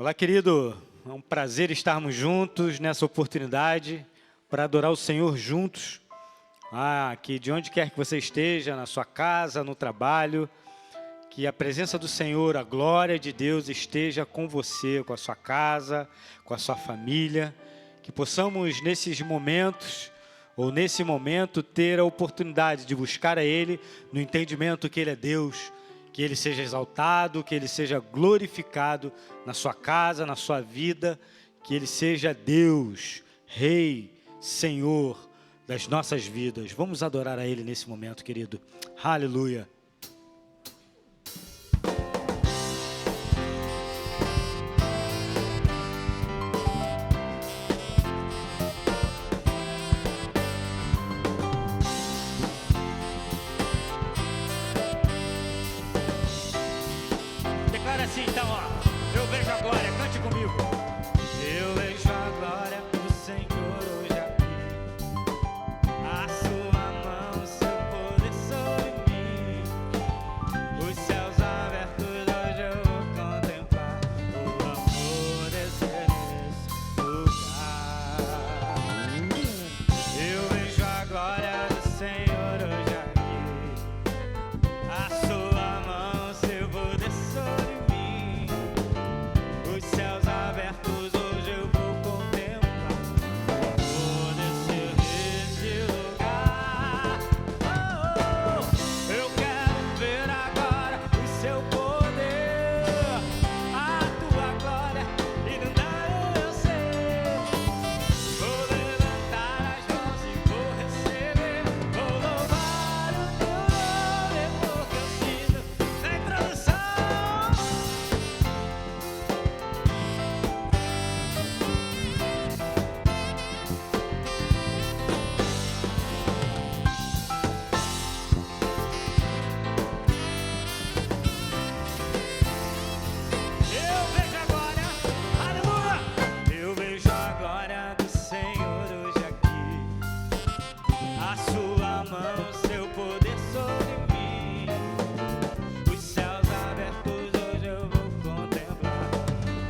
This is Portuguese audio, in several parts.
Olá, querido. É um prazer estarmos juntos nessa oportunidade para adorar o Senhor juntos. Que de onde quer que você esteja, na sua casa, no trabalho, que a presença do Senhor, a glória de Deus esteja com você, com a sua casa, com a sua família. Que possamos nesses momentos, ou nesse momento, ter a oportunidade de buscar a Ele no entendimento que Ele é Deus, que Ele seja exaltado, que Ele seja glorificado na sua casa, na sua vida, que Ele seja Deus, Rei, Senhor das nossas vidas. Vamos adorar a Ele nesse momento, querido. Aleluia. Declara assim então, eu vejo a glória, cante comigo. Eu vejo a glória do Senhor hoje aqui, a sua mão, seu poder sobre mim, os céus abertos hoje eu vou contemplar, o amor descer nesse lugar. Eu vejo a glória do Senhor hoje aqui, a sua mão, seu poder sobre mim, os céus abertos hoje eu vou contemplar, vou descer nesse lugar. Eu quero ver agora o seu poder, a tua glória inundar o meu ser. Vou levantar as mãos e vou receber, vou louvar o teu nome, porque eu sinto na introdução. Eu vejo a glória, aleluia. Eu vejo a glória do Senhor hoje aqui, a sua mão, seu poder sobre mim, os céus abertos hoje eu vou contemplar,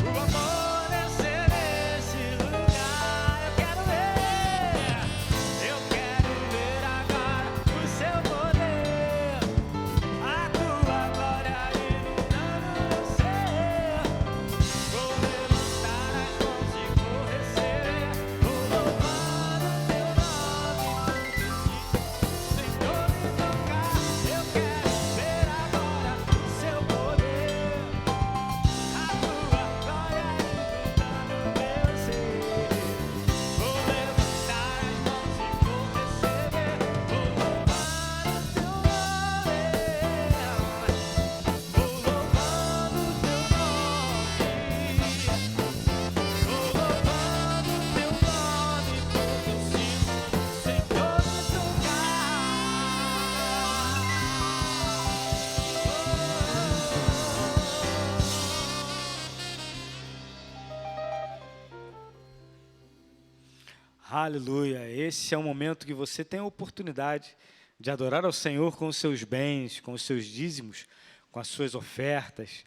o amor descer nesse lugar. Eu quero ver agora o seu poder, a tua glória inundando meu ser. Vou levantar as mãos e vou receber, vou louvar o teu nome, porque sinto o Senhor me tocar. Eu quero ver agora o seu poder, a tua glória inundando meu ser. Vou levantar as mãos e vou receber, vou louvar o teu nome, vou louvando o teu nome, vou louvando o teu nome, porque eu sinto o Senhor me tocar. Aleluia. Esse é o momento que você tem a oportunidade de adorar ao Senhor com os seus bens, com os seus dízimos, com as suas ofertas.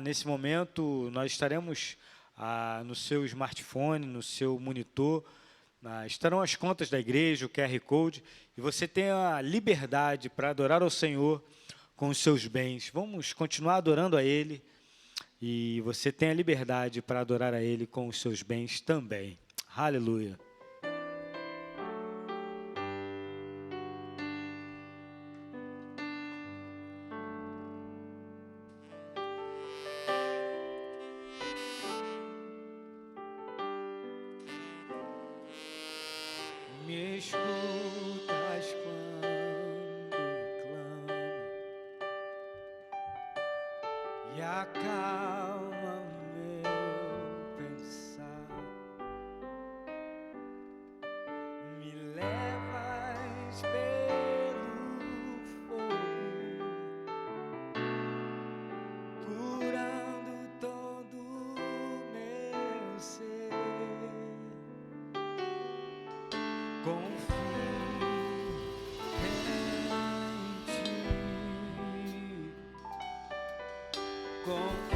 Nesse momento, nós estaremos no seu smartphone, no seu monitor, estarão as contas da igreja, o QR Code, e você tem a liberdade para adorar ao Senhor com os seus bens. Vamos continuar adorando a Ele, e você tem a liberdade para adorar a Ele com os seus bens também. Aleluia. Me escutas quando clamo e acalma meu pensar. Me levas pelo fogo, curando todo meu ser. Confio em ti, confio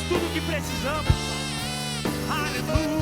tudo que precisamos. Aleluia.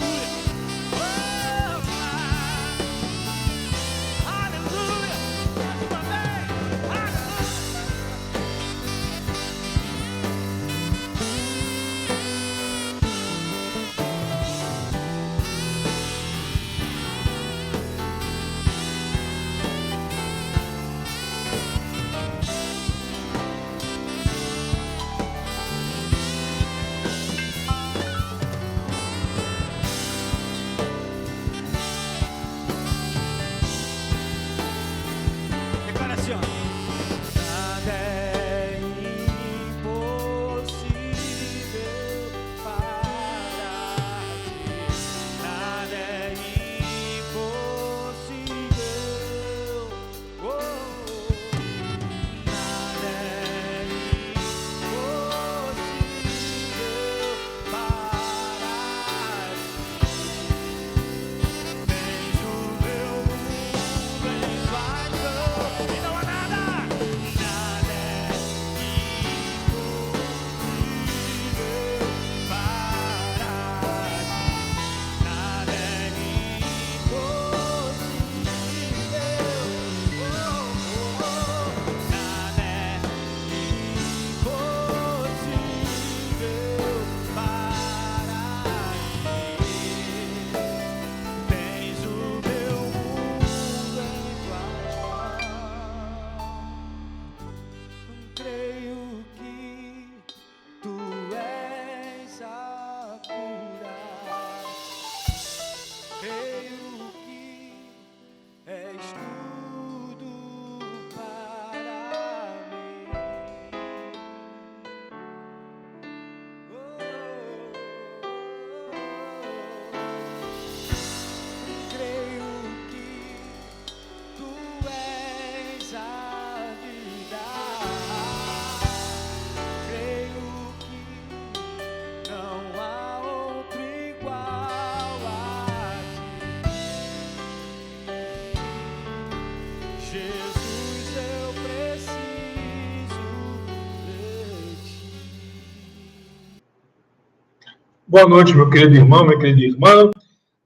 Boa noite, meu querido irmão, minha querida irmã.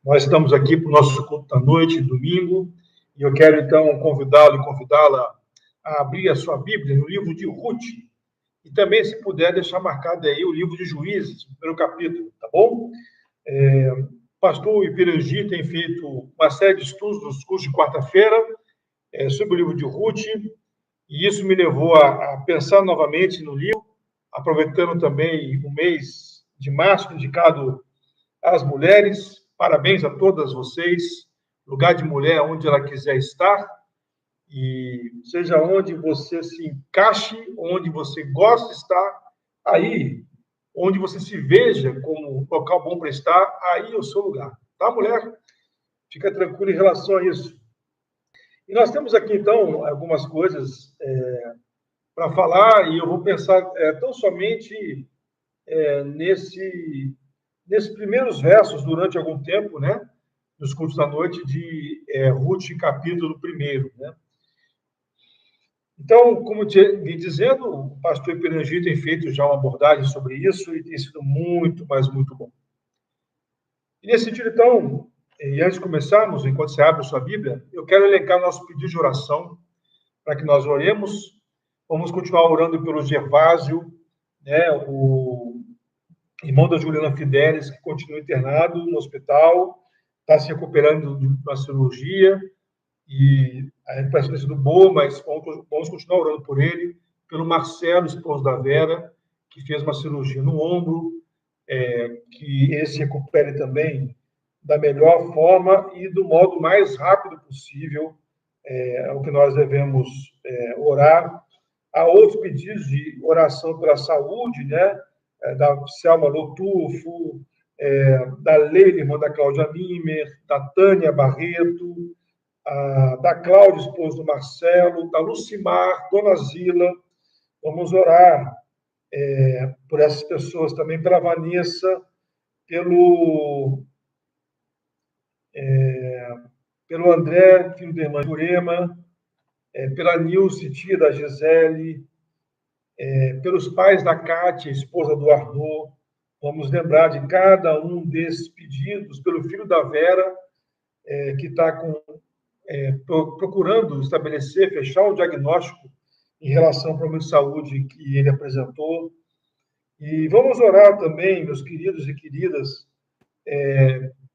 Nós estamos aqui para o nosso culto da noite, domingo, e eu quero então convidá-lo e convidá-la a abrir a sua Bíblia no livro de Ruth, e também, se puder, deixar marcado aí o livro de Juízes, o primeiro capítulo, tá bom? O pastor Ipirangi tem feito uma série de estudos nos cursos de quarta-feira sobre o livro de Ruth, e isso me levou a pensar novamente no livro, aproveitando também o mês de março dedicado às mulheres. Parabéns a todas vocês. Lugar de mulher onde ela quiser estar, e seja onde você se encaixe, onde você gosta de estar, aí, onde você se veja como um local bom para estar, aí é o seu lugar. Tá, mulher? Fica tranquilo em relação a isso. E nós temos aqui, então, algumas coisas para falar, e eu vou pensar tão somente nesses primeiros versos, durante algum tempo, né, nos cultos da noite, de Ruth, capítulo 1, né? Então, como vim dizendo, o pastor Ipirangi tem feito já uma abordagem sobre isso e tem sido muito, mas muito bom. E nesse sentido, então, e antes de começarmos, enquanto você abre a sua Bíblia, eu quero elencar nosso pedido de oração para que nós oremos. Vamos continuar orando pelo Gervásio, né, o irmão da Juliana Fidelis, que continua internado no hospital, está se recuperando de uma cirurgia, e a recuperação tem sido boa, mas vamos continuar orando por ele, pelo Marcelo, esposo da Vera, que fez uma cirurgia no ombro, que ele se recupere também da melhor forma e do modo mais rápido possível, é o que nós devemos orar. Há outros pedidos de oração pela saúde, né? Da Selma Lotufo, da Leila, irmã da Cláudia Nimer, da Tânia Barreto, da Cláudia, esposa do Marcelo, da Lucimar, Dona Zila. Vamos orar por essas pessoas também, pela Vanessa, pelo André, filho da irmã Jurema, pela Nilce, tia da Gisele, pelos pais da Kátia, esposa do Arnaud, Vamos lembrar de cada um desses pedidos pelo filho da Vera, que está procurando estabelecer, fechar o diagnóstico em relação ao problema de saúde que ele apresentou. E vamos orar também, meus queridos e queridas,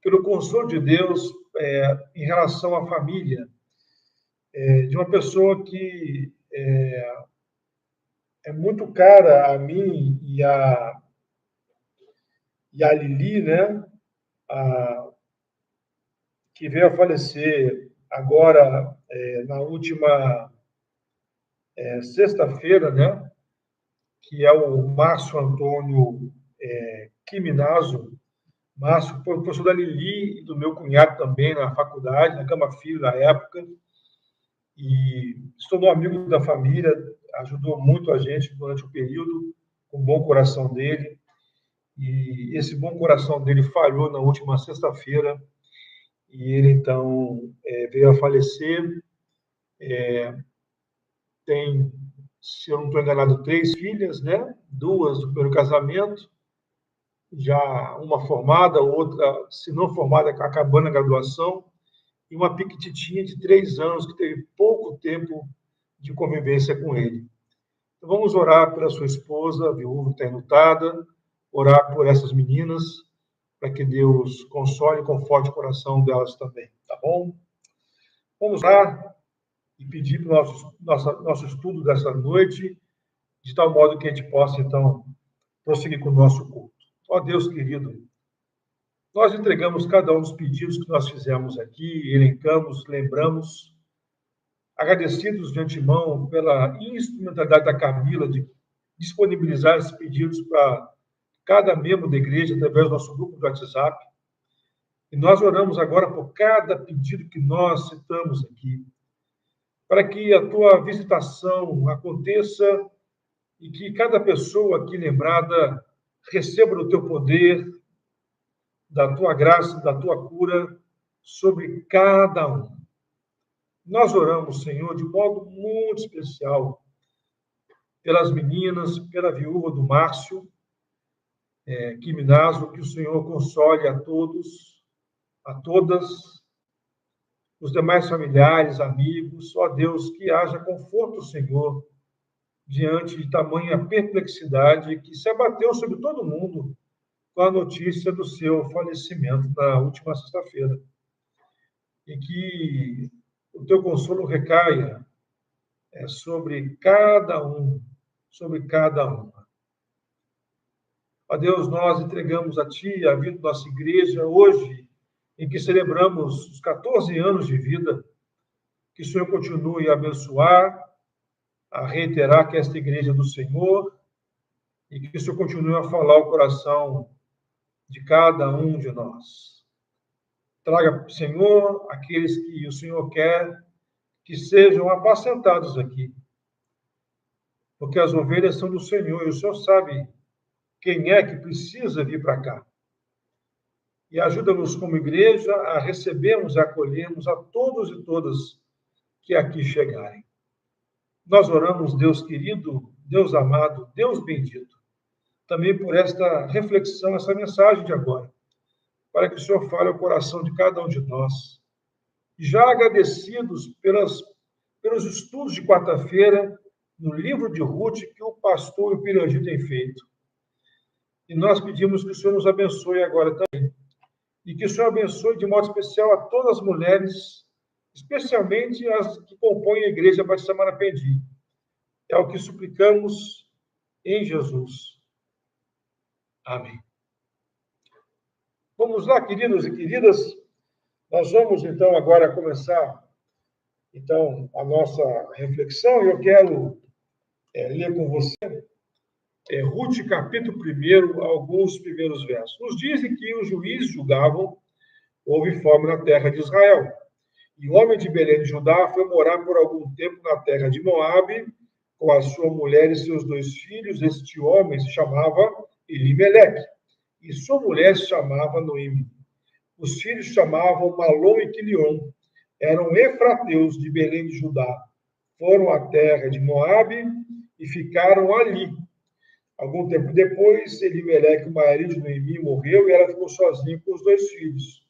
pelo consolo de Deus em relação à família, de uma pessoa que é muito cara a mim e a Lili, né? Que veio a falecer agora, na última sexta-feira, né? Que é o Márcio Antônio Quiminazo. Márcio foi professor da Lili e do meu cunhado também na faculdade, na Cama Filho, na época, e se tornou amigo da família, ajudou muito a gente durante o período, com o bom coração dele, e esse bom coração dele falhou na última sexta-feira, e ele, então, veio a falecer. Tem, se eu não estou enganado, 3 filhas, né? 2 do primeiro casamento, já uma formada, outra, se não formada, acabando a graduação, e uma piquititinha de 3 anos, que teve pouco tempo de convivência com ele. Então, vamos orar pela sua esposa, a viúva que está enlutada, orar por essas meninas, para que Deus console e conforte o coração delas também, tá bom? Vamos lá e pedir para o nosso estudo dessa noite, de tal modo que a gente possa, então, prosseguir com o nosso culto. Ó Deus querido, nós entregamos cada um dos pedidos que nós fizemos aqui, elencamos, lembramos, agradecidos de antemão pela instrumentalidade da Camila de disponibilizar esses pedidos para cada membro da igreja através do nosso grupo do WhatsApp. E nós oramos agora por cada pedido que nós citamos aqui, para que a tua visitação aconteça e que cada pessoa aqui lembrada receba do teu poder, da tua graça, da tua cura sobre cada um. Nós oramos, Senhor, de modo muito especial pelas meninas, pela viúva do Márcio Quiminazo, que o Senhor console a todos, a todas, os demais familiares, amigos, ó Deus, que haja conforto, Senhor, diante de tamanha perplexidade que se abateu sobre todo mundo com a notícia do seu falecimento na última sexta-feira. E que o teu consolo recaia sobre cada um, sobre cada uma. Ó Deus, nós entregamos a Ti a vida da nossa igreja hoje, em que celebramos os 14 anos de vida. Que o Senhor continue a abençoar, a reiterar que esta igreja é do Senhor, e que o Senhor continue a falar o coração de cada um de nós. Traga, Senhor, aqueles que o Senhor quer que sejam apacentados aqui, porque as ovelhas são do Senhor, e o Senhor sabe quem é que precisa vir para cá. E ajuda-nos como igreja a recebermos e acolhermos a todos e todas que aqui chegarem. Nós oramos, Deus querido, Deus amado, Deus bendito, também por esta reflexão, essa mensagem de agora, para que o Senhor fale ao coração de cada um de nós. Já agradecidos pelos estudos de quarta-feira, no livro de Ruth, que o pastor e o Pirangi têm feito. E nós pedimos que o Senhor nos abençoe agora também. E que o Senhor abençoe de modo especial a todas as mulheres, especialmente as que compõem a Igreja Batista Marapendi. É o que suplicamos em Jesus. Amém. Vamos lá, queridos e queridas. Nós vamos, então, agora começar a nossa reflexão. E eu quero ler com você Ruth, capítulo 1, alguns primeiros versos. Nos dizem que os juízes julgavam, houve fome na terra de Israel. E o homem de Belém de Judá foi morar por algum tempo na terra de Moabe, com a sua mulher e seus 2 filhos. Este homem se chamava Elimeleque, e sua mulher se chamava Noemi. Os filhos chamavam Malom e Quilion. Eram efrateus de Belém de Judá. Foram à terra de Moabe e ficaram ali. Algum tempo depois, Elimeleque, o marido de Noemi, morreu e ela ficou sozinha com os 2 filhos.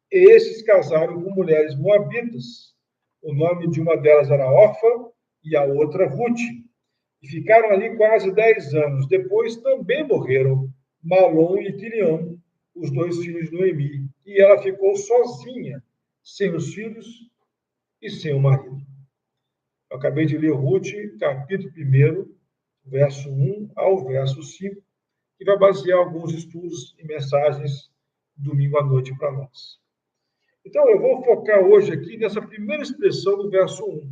Esses casaram com mulheres moabitas. O nome de uma delas era Orfa e a outra Ruth. E ficaram ali quase 10 anos. Depois também morreram Malom e Quilião, os 2 filhos de Noemi. E ela ficou sozinha, sem os filhos e sem o marido. Eu acabei de ler Ruth, capítulo 1, verso 1 ao verso 5, que vai basear alguns estudos e mensagens domingo à noite para nós. Então, eu vou focar hoje aqui nessa primeira expressão do verso 1.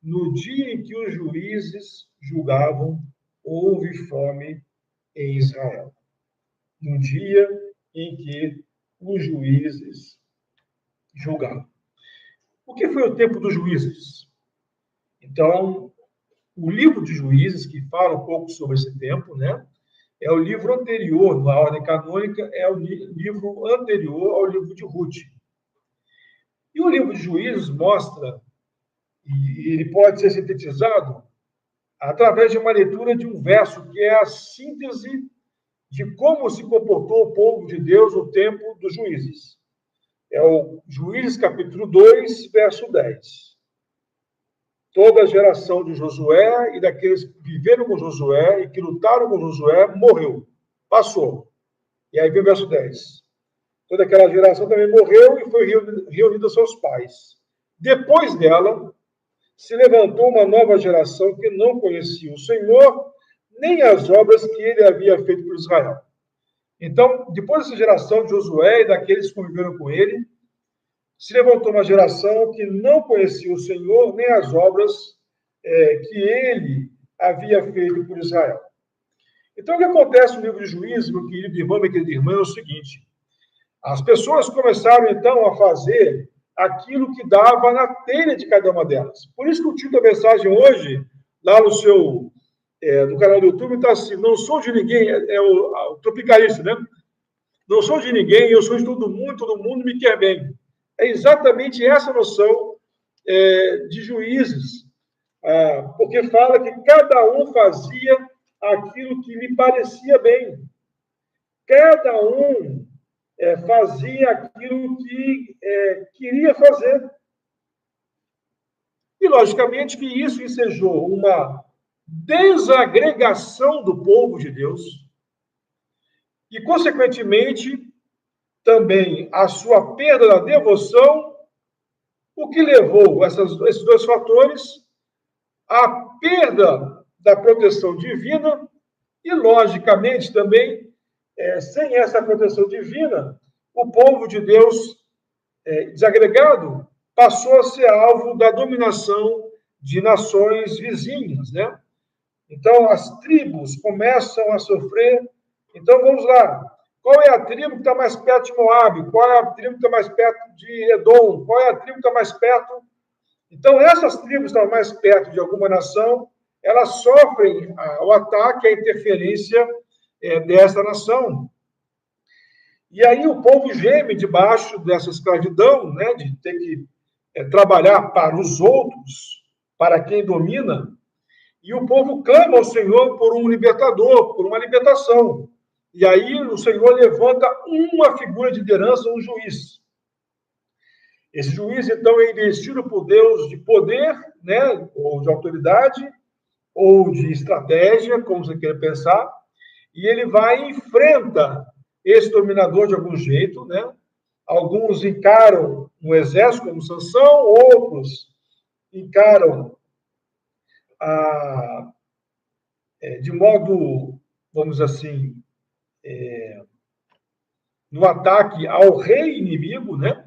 No dia em que os juízes julgavam, houve fome em Israel. No dia em que os juízes julgavam. O que foi o tempo dos juízes? Então, o livro de Juízes, que fala um pouco sobre esse tempo, né? É o livro anterior, na ordem canônica, é o livro anterior ao livro de Ruth. E o livro de Juízes mostra, e ele pode ser sintetizado através de uma leitura de um verso que é a síntese de como se comportou o povo de Deus no tempo dos juízes. É o Juízes capítulo 2, verso 10. Toda a geração de Josué e daqueles que viveram com Josué e que lutaram com Josué morreu, passou. E aí vem o verso 10. Toda aquela geração também morreu e foi reunida aos seus pais. Depois dela, se levantou uma nova geração que não conhecia o Senhor, nem as obras que ele havia feito por Israel. Então, depois dessa geração de Josué e daqueles que conviveram com ele, se levantou uma geração que não conhecia o Senhor, nem as obras que ele havia feito por Israel. Então, o que acontece no livro de Juízes, meu querido irmão, minha querida irmã, é o seguinte: as pessoas começaram, então, a fazer aquilo que dava na telha de cada uma delas. Por isso que o título da mensagem hoje, lá no canal do YouTube, está assim: não sou de ninguém, é o tropicalista, né? Não sou de ninguém, eu sou de todo mundo me quer bem. É exatamente essa noção de Juízes, porque fala que cada um fazia aquilo que lhe parecia bem. Cada um fazia aquilo que queria fazer. E, logicamente, que isso ensejou uma desagregação do povo de Deus e, consequentemente, também a sua perda da devoção, o que levou esses 2 fatores à perda da proteção divina e, logicamente, também, sem essa proteção divina, o povo de Deus desagregado passou a ser alvo da dominação de nações vizinhas, né? Então, as tribos começam a sofrer. Então, vamos lá. Qual é a tribo que está mais perto de Moabe? Qual é a tribo que está mais perto de Edom? Qual é a tribo que está mais perto? Então, essas tribos que estão mais perto de alguma nação, elas sofrem o ataque, a interferência dessa nação. E aí o povo geme debaixo dessa escravidão, né, de ter que trabalhar para os outros, para quem domina. E o povo clama ao Senhor por um libertador, por uma libertação. E aí o Senhor levanta uma figura de liderança, um juiz. Esse juiz, então, é investido por Deus de poder, né, ou de autoridade, ou de estratégia, como você queira pensar, e ele vai e enfrenta esse dominador de algum jeito, né? Alguns encaram um exército como Sansão, outros encaram de modo, vamos dizer assim, no ataque ao rei inimigo, né?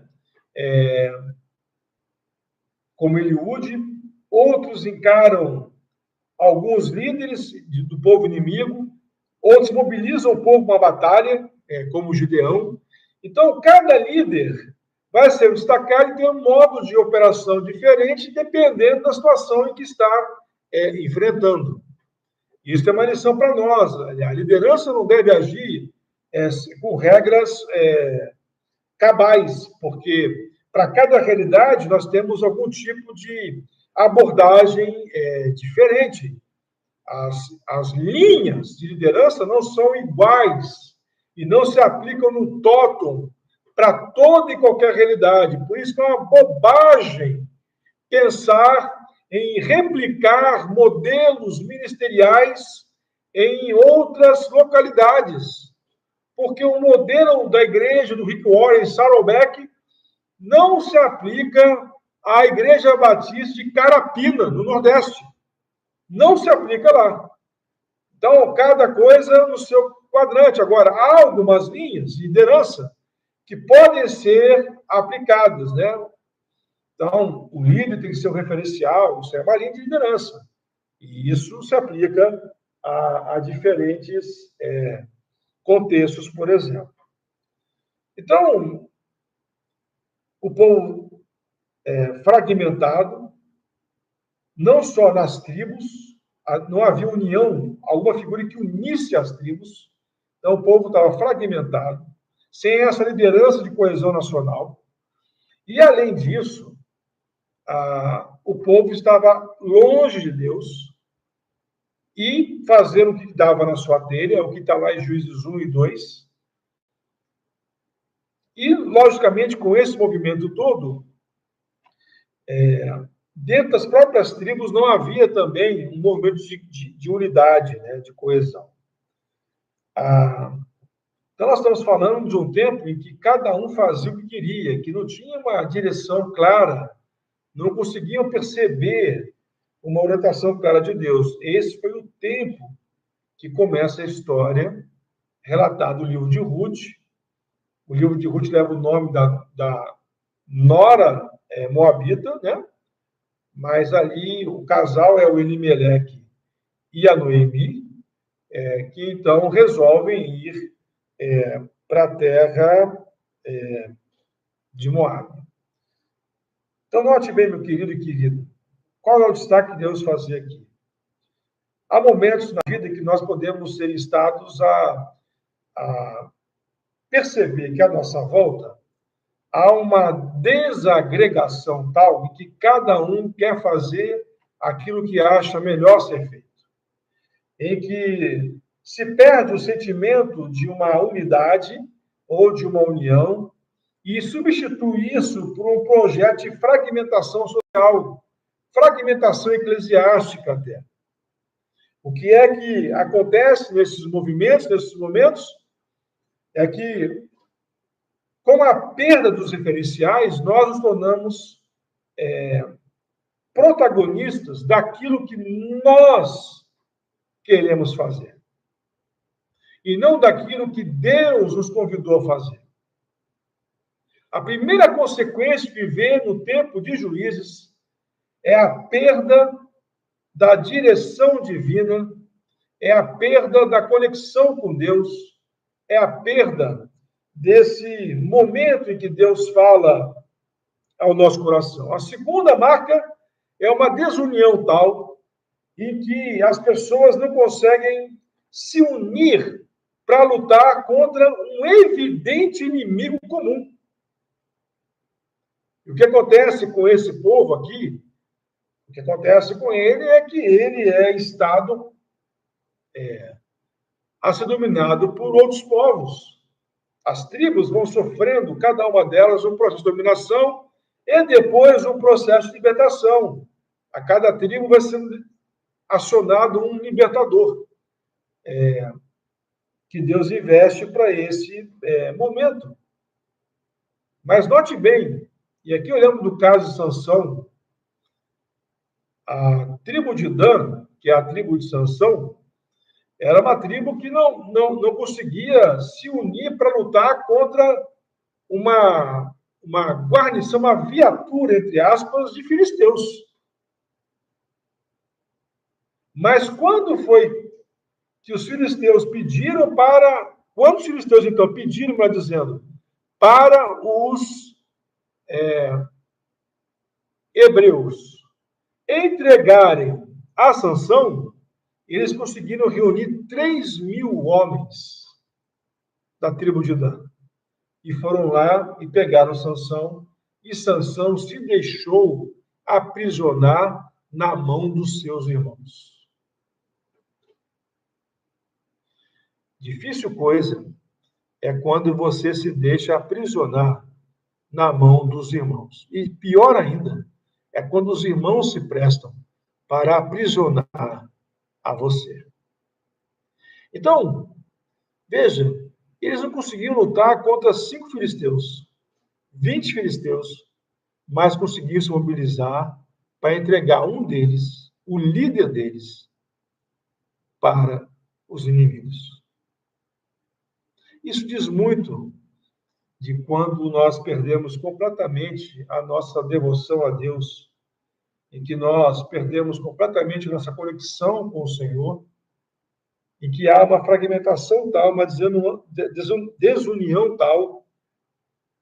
Como Eliúde, outros encaram alguns líderes do povo inimigo, outros mobilizam o povo para uma batalha, como Gideão. Então, cada líder vai ser destacado e tem um modo de operação diferente, dependendo da situação em que está enfrentando. Isso é uma lição para nós. A liderança não deve agir com regras cabais, porque para cada realidade nós temos algum tipo de abordagem diferente. as linhas de liderança não são iguais e não se aplicam no totum para toda e qualquer realidade. Por isso que é uma bobagem pensar em replicar modelos ministeriais em outras localidades. Porque o modelo da igreja do Rick Warren em Saddleback não se aplica à Igreja Batista de Carapina, no Nordeste. Não se aplica lá. Então, cada coisa no seu quadrante. Agora, há algumas linhas de liderança que podem ser aplicadas, né? Então, o líder tem que ser um referencial, isso é uma linha de liderança. E isso se aplica a diferentes contextos, por exemplo. Então, o povo fragmentado, não só nas tribos, não havia união, alguma figura que unisse as tribos. Então, o povo estava fragmentado, sem essa liderança de coesão nacional. E, além disso, o povo estava longe de Deus e fazendo o que dava na sua telha, o que está lá em Juízes 1 e 2. E, logicamente, com esse movimento todo, dentro das próprias tribos não havia também um movimento de unidade, né, de coesão. Então, nós estamos falando de um tempo em que cada um fazia o que queria, que não tinha uma direção clara, não conseguiam perceber uma orientação clara de Deus. Esse foi o tempo que começa a história relatada no livro de Ruth. O livro de Ruth leva o nome da nora moabita, né? Mas ali o casal é o Elimeleque e a Noemi, que então resolvem ir para a terra de Moab. Então, note bem, meu querido e querida, qual é o destaque que Deus fazia aqui? Há momentos na vida que nós podemos ser instados a perceber que à nossa volta há uma desagregação tal em que cada um quer fazer aquilo que acha melhor ser feito. Em que se perde o sentimento de uma unidade ou de uma união e substitui isso por um projeto de fragmentação social, fragmentação eclesiástica até. O que é que acontece nesses movimentos, nesses momentos, é que, com a perda dos referenciais, nós nos tornamos protagonistas daquilo que nós queremos fazer. E não daquilo que Deus nos convidou a fazer. A primeira consequência de viver no tempo de Juízes é a perda da direção divina, é a perda da conexão com Deus, é a perda desse momento em que Deus fala ao nosso coração. A segunda marca é uma desunião tal em que as pessoas não conseguem se unir para lutar contra um evidente inimigo comum. E o que acontece com esse povo aqui, o que acontece com ele é que ele é estado a ser dominado por outros povos. As tribos vão sofrendo, cada uma delas, um processo de dominação e depois um processo de libertação. A cada tribo vai sendo acionado um libertador, que Deus investe para esse momento. Mas note bem, e aqui olhando do caso de Sansão, a tribo de Dan, que é a tribo de Sansão, era uma tribo que não conseguia se unir para lutar contra uma guarnição, uma viatura, entre aspas, de filisteus. Mas quando foi que os filisteus pediram para... Quando os filisteus, então, pediram, para dizendo, para os hebreus entregarem a Sansão, eles conseguiram reunir 3.000 homens da tribo de Dan. E foram lá e pegaram Sansão, e Sansão se deixou aprisionar na mão dos seus irmãos. Difícil coisa é quando você se deixa aprisionar na mão dos irmãos. E pior ainda, é quando os irmãos se prestam para aprisionar a você. Então, veja, eles não conseguiam lutar contra 5 filisteus, 20 filisteus, mas conseguiram se mobilizar para entregar um deles, o líder deles, para os inimigos. Isso diz muito de quando nós perdemos completamente a nossa devoção a Deus, em que nós perdemos completamente nossa conexão com o Senhor, em que há uma fragmentação tal, uma desunião tal,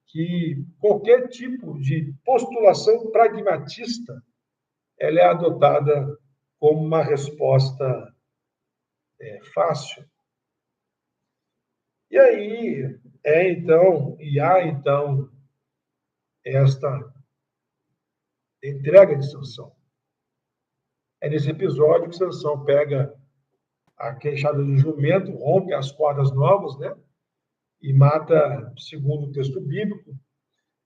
que qualquer tipo de postulação pragmatista ela é adotada como uma resposta fácil. E aí há então esta entrega de Sansão. É nesse episódio que Sansão pega a queixada do jumento, rompe as cordas novas, né? E mata, segundo o texto bíblico,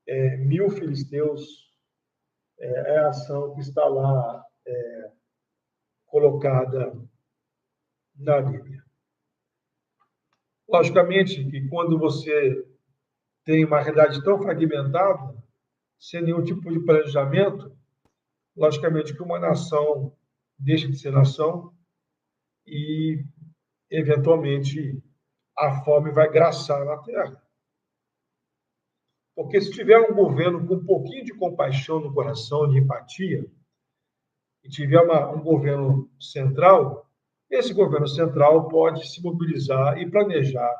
1000 filisteus. É a ação que está lá colocada na Bíblia. Logicamente que quando você tem uma realidade tão fragmentada, sem nenhum tipo de planejamento, logicamente que uma nação deixa de ser nação e, eventualmente, a fome vai graçar na terra. Porque se tiver um governo com um pouquinho de compaixão no coração, de empatia, e tiver um governo central, esse governo central pode se mobilizar e planejar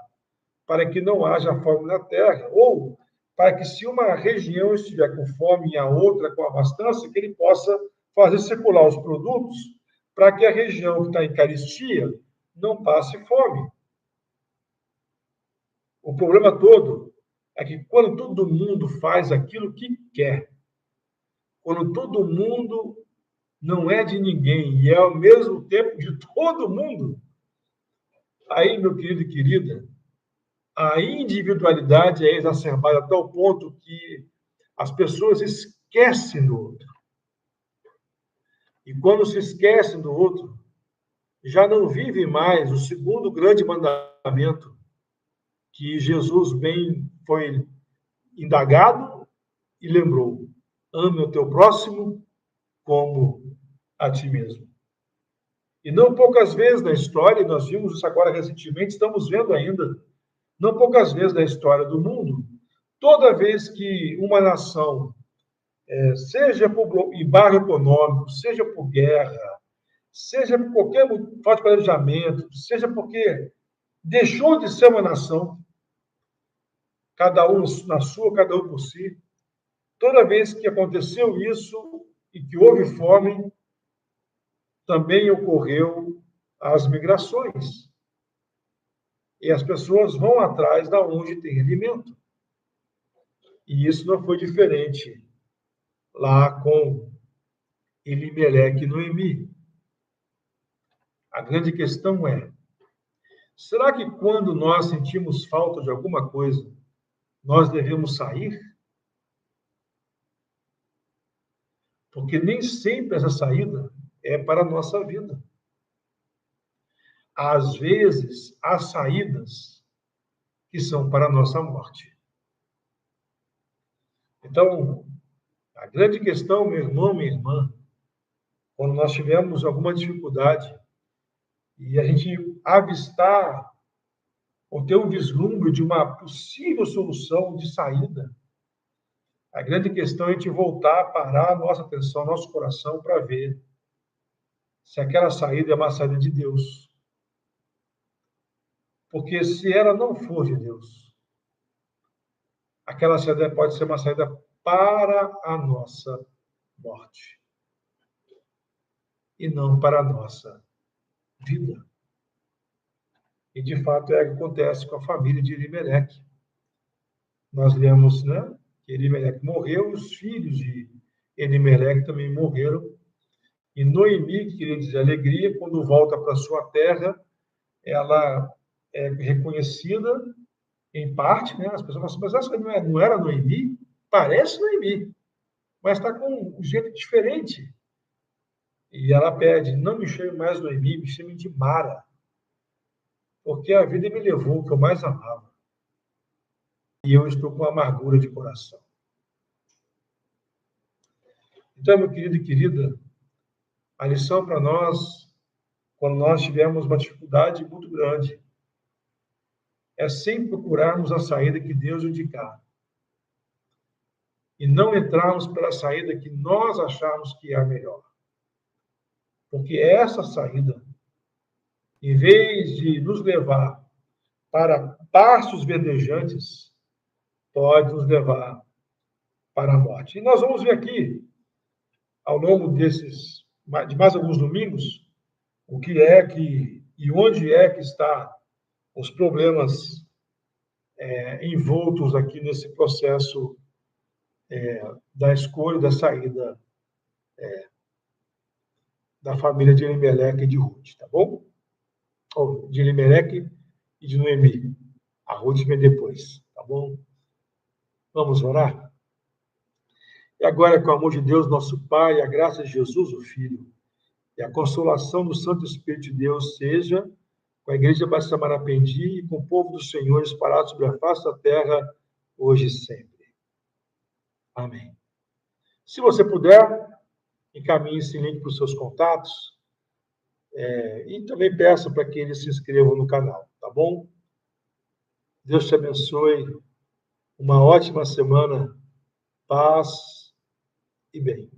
para que não haja fome na terra, ou para que, se uma região estiver com fome e a outra com abastança, que ele possa fazer circular os produtos para que a região que está em carestia não passe fome. O problema todo é que quando todo mundo faz aquilo que quer, quando todo mundo não é de ninguém e é ao mesmo tempo de todo mundo, aí, meu querido e querida, a individualidade é exacerbada a tal ponto que as pessoas esquecem do outro. E quando se esquecem do outro, já não vive mais o segundo grande mandamento que Jesus bem foi indagado e lembrou: ame o teu próximo como a ti mesmo. E não poucas vezes na história, nós vimos isso agora recentemente, estamos vendo ainda, não poucas vezes na história do mundo, toda vez que uma nação, seja por embargo econômico, seja por guerra, seja por qualquer falta de planejamento, seja porque deixou de ser uma nação, cada um na sua, cada um por si, toda vez que aconteceu isso e que houve fome, também ocorreu as migrações. E as pessoas vão atrás da onde tem alimento. E isso não foi diferente lá com Elimeleque e Noemi. A grande questão é: será que quando nós sentimos falta de alguma coisa, nós devemos sair? Porque nem sempre essa saída é para a nossa vida. Às vezes, há saídas que são para a nossa morte. Então, a grande questão, meu irmão, minha irmã, quando nós tivermos alguma dificuldade e a gente avistar ou ter um vislumbre de uma possível solução de saída, a grande questão é a gente voltar a parar a nossa atenção, nosso coração, para ver se aquela saída é uma saída de Deus. Porque se ela não for de Deus, aquela saída pode ser uma saída para a nossa morte e não para a nossa vida. E, de fato, é o que acontece com a família de Elimeleque. Nós lemos, né, que Elimeleque morreu, e os filhos de Elimeleque também morreram. E Noemi, que queria dizer alegria, quando volta para sua terra, ela reconhecida em parte, né? As pessoas falam assim, mas essa não era Noemi? Parece Noemi, mas está com um jeito diferente. E ela pede, não me chame mais Noemi, me chame de Mara, porque a vida me levou o que eu mais amava. E eu estou com amargura de coração. Então, meu querido e querida, a lição para nós, quando nós tivermos uma dificuldade muito grande, é sempre procurarmos a saída que Deus indicar. E não entrarmos pela saída que nós achamos que é a melhor. Porque essa saída, em vez de nos levar para pastos verdejantes, pode nos levar para a morte. E nós vamos ver aqui, ao longo de mais alguns domingos, o que é que e onde é que está os problemas envoltos aqui nesse processo da escolha, da saída da família de Elimeleque e de Ruth, tá bom? Ou de Elimeleque e de Noemi. A Ruth vem depois, tá bom? Vamos orar? E agora, com o amor de Deus, nosso Pai, a graça de Jesus, o Filho, e a consolação do Santo Espírito de Deus seja com a Igreja Batista Marapendi e com o povo do Senhor espalhado sobre a face da terra, hoje e sempre. Amém. Se você puder, encaminhe esse link para os seus contatos e também peça para que eles se inscrevam no canal, tá bom? Deus te abençoe. Uma ótima semana. Paz e bem.